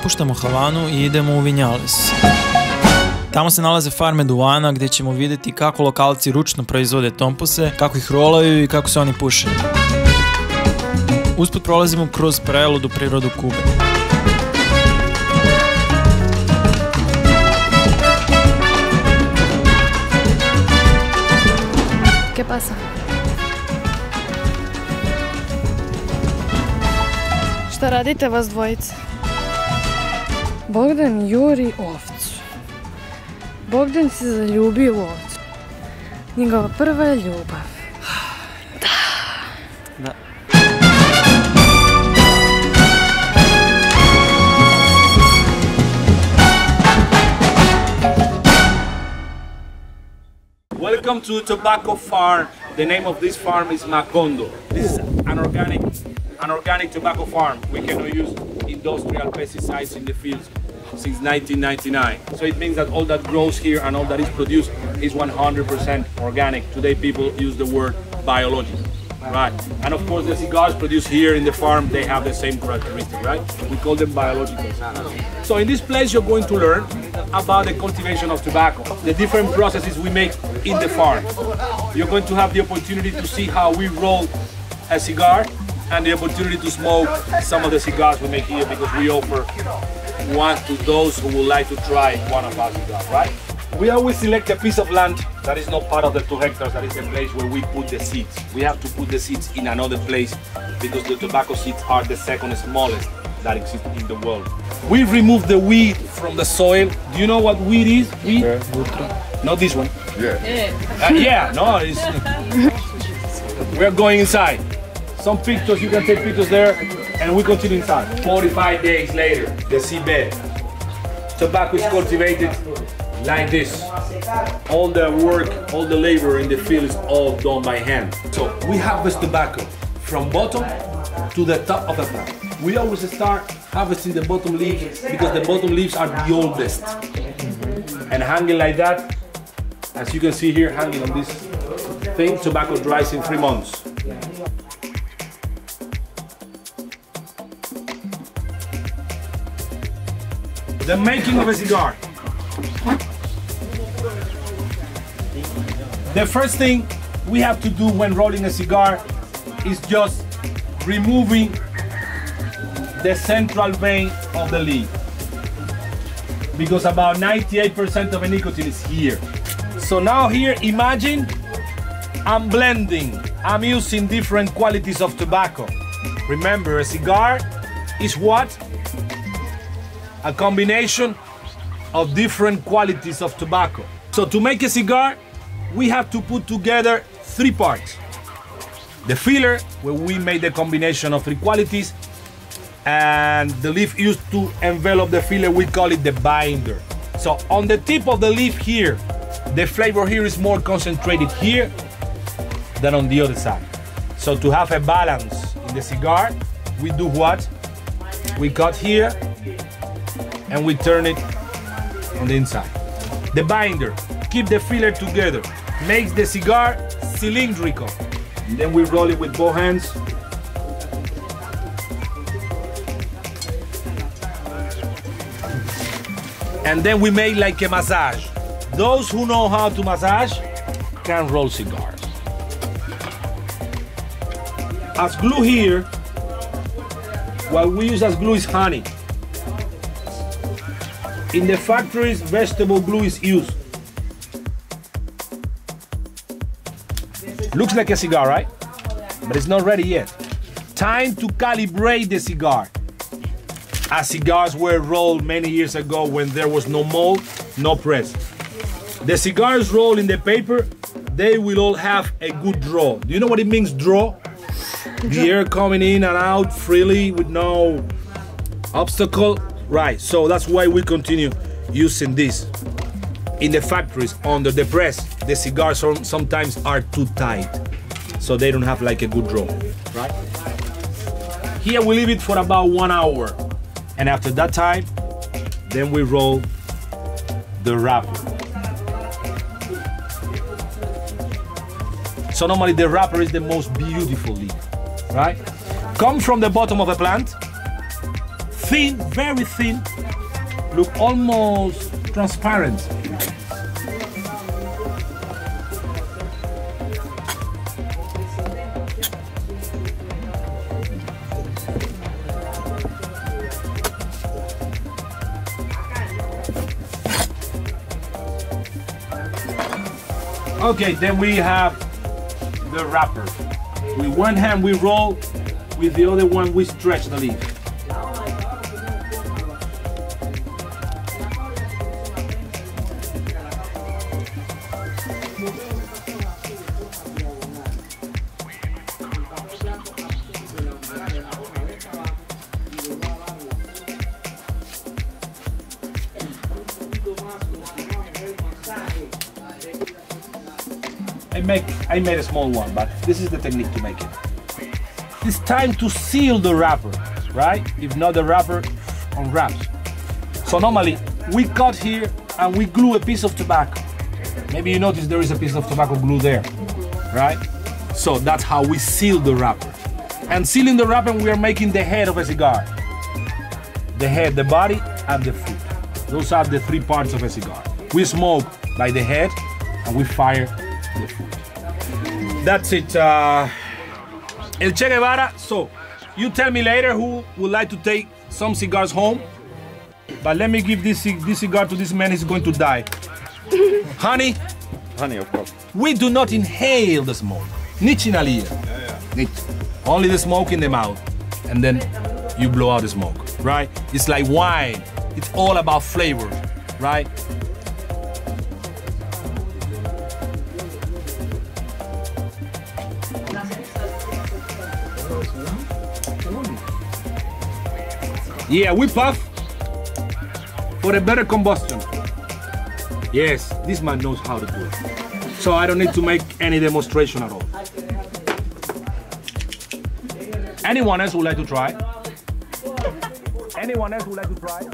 napuštamo Havanu i idemo u Vinjales. Tamo se nalaze farme duvana gdje ćemo vidjeti kako lokalci ručno proizvode tompuse, kako ih rolaju i kako se oni puše. Usput prolazimo kroz preludu prirodu Kube. ¿Qué pasa? Šta radite vas dvojice? Bogdan juri ovcu. Bogdan se zaljubio u ovcu. Njegova prva ljubav. Da. Welcome to Tobacco Farm. The name of this farm is Macondo. This is an organic tobacco farm. We cannot use industrial pesticides in the fields since 1999. So it means that all that grows here and all that is produced is 100% organic. Today people use the word biological. Right, and of course the cigars produced here in the farm, they have the same characteristic, right? We call them biological. So in this place you're going to learn about the cultivation of tobacco, the different processes we make in the farm. You're going to have the opportunity to see how we roll a cigar and the opportunity to smoke some of the cigars we make here, because we offer one to those who would like to try one of our cigars, right? We always select a piece of land that is not part of the 2 hectares, that is the place where we put the seeds. We have to put the seeds in another place because the tobacco seeds are the second smallest that exists in the world. We remove the weed from the soil. Do you know what weed is? Weed? Not this one. Yeah. No, it's... We're going inside. Some pictures, you can take pictures there, and we continue inside. 45 days later, the seedbed. Tobacco is cultivated like this. All the work, all the labor in the field is all done by hand. So we harvest tobacco from bottom to the top of the plant. We always start harvesting the bottom leaves because the bottom leaves are the oldest. And hanging like that, as you can see here, hanging on this thing, tobacco dries in 3 months. The making of a cigar. The first thing we have to do when rolling a cigar is just removing the central vein of the leaf, because about 98% of the nicotine is here. So now here, imagine I'm blending, I'm using different qualities of tobacco. Remember, a cigar is what? A combination of different qualities of tobacco. So to make a cigar, we have to put together 3 parts. The filler, where we made the combination of 3 qualities, and the leaf used to envelop the filler, we call it the binder. So on the tip of the leaf here, the flavor here is more concentrated here than on the other side. So to have a balance in the cigar, we do what? We cut here and we turn it on the inside. The binder keep the filler together, makes the cigar cylindrical. And then we roll it with both hands. And then we make like a massage. Those who know how to massage can roll cigars. As glue here, what we use as glue is honey. In the factories, vegetable glue is used. Looks like a cigar, right? But it's not ready yet. Time to calibrate the cigar. As cigars were rolled many years ago when there was no mold, no press. The cigars rolled in the paper, they will all have a good draw. Do you know what it means, draw? The air coming in and out freely with no obstacle. Right, so that's why we continue using this. In the factories, under the press, the cigars sometimes are too tight, so they don't have like a good draw, right? Here we leave it for about 1 hour, and after that time, then we roll the wrapper. So normally the wrapper is the most beautiful leaf, right? Comes from the bottom of the plant, thin, very thin, look almost transparent. Okay, then we have the wrapper. With one hand we roll, with the other one we stretch the leaf. I made a small one, but this is the technique to make it. It's time to seal the wrapper, right? If not, the wrapper unwraps. So normally we cut here and we glue a piece of tobacco. Maybe you notice there is a piece of tobacco glue there, right? So that's how we seal the wrapper. And sealing the wrapper, we are making the head of a cigar. The head, the body, and the fruit. Those are the three parts of a cigar. We smoke by the head and we fire the fruit. That's it. El Che Guevara. So, you tell me later who would like to take some cigars home. But let me give this cigar to this man. He's going to die. Honey? Honey, of course. We do not inhale the smoke. Nicht inhalieren. Nicht. Only the smoke in the mouth. And then you blow out the smoke, right? It's like wine. It's all about flavor, right? Yeah, we puff for a better combustion. Yes, this man knows how to do it. So I don't need to make any demonstration at all. Anyone else would like to try? Anyone else would like to try?